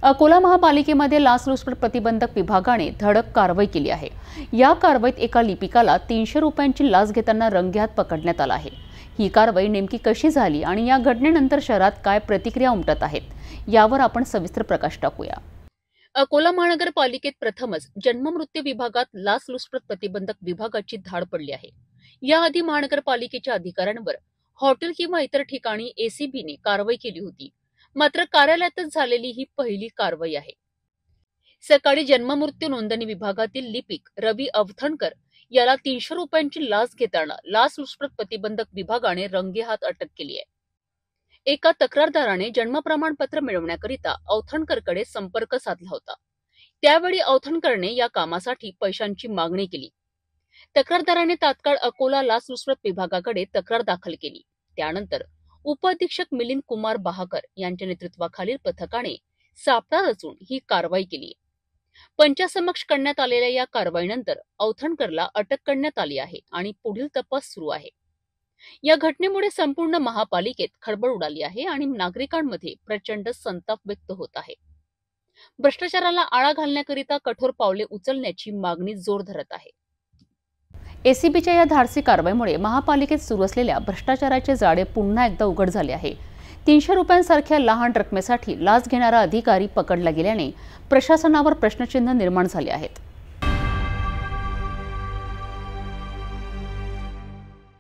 अकोला महापालिकेमध्ये लाचलुचपत प्रतिबंधक विभागाने धडक कारवाई केली आहे। या कारवाईत एका लिपिकाला 300 रुपयांची लाच घेताना रंगेहात पकडण्यात आला आहे। ही कारवाई नेमकी कशी झाली आणि या घटनेनंतर शहरात काय प्रतिक्रिया उमटत आहेत, यावर आपण सविस्तर प्रकाश टाकूया। अकोला महानगरपालिकेत प्रथमच जन्ममृत्यू विभागात लाचलुचपत प्रतिबंधक विभागाची धाड पडली आहे। याआधी महानगरपालिकेच्या अधिकाऱ्यांवर हॉटेल किंवा इतर ठिकाणी एसीबीने कारवाई केली होती, मात्र कार्यालयातच झालेली ही पहिली कारवाई आहे। सकाळी जन्ममृत्यू नोंदणी विभागातील लिपिक रवी अवथणकर याला 300 रुपयांची लाच घेताना लाचलुचपत प्रतिबंधक विभागाने रंगेहात अटक केली आहे। एका तक्रारदाराने जन्म प्रमाणपत्र मिळवण्याकरिता अवथणकरकडे संपर्क साधला होता। त्यावेळी अवथणकरने या कामासाठी पैशांची मागणी केली। तक्रारदाराने तात्काळ अकोला लाचलुचपत विभागाकडे तक्रार दाखल केली। त्यानंतर उपअधीक्षक मिलिंद कुमार बहाकर यांच्या नेतृत्वाखालील पथकाने सापळा रचून ही कारवाई केली। पंचासमक्ष करण्यात आलेल्या या कारवाईनंतर अवथणकरला अटक करण्यात आली आहे आणि पुढील तपास सुरू आहे। या घटनेमुळे संपूर्ण महापालिकेत खळबळ उडाली आहे आणि नागरिकांमध्ये प्रचंड संताप व्यक्त होत आहे। भ्रष्टाचाराला आळा घालण्याकरिता कठोर पावले उचलण्याची मागणी जोर धरत आहे। एसीबीच्या या धाडसी कारवाईमुळे महापालिकेत सुरू असलेल्या भ्रष्टाचाराचे जाळे पुन्हा एकदा उघड झाले आहे। 300 रुपयांसारख्या लहान रकमेसाठी लाच घेणारा अधिकारी पकडला गेल्याने प्रशासनावर प्रश्नचिन्ह निर्माण झाले आहेत।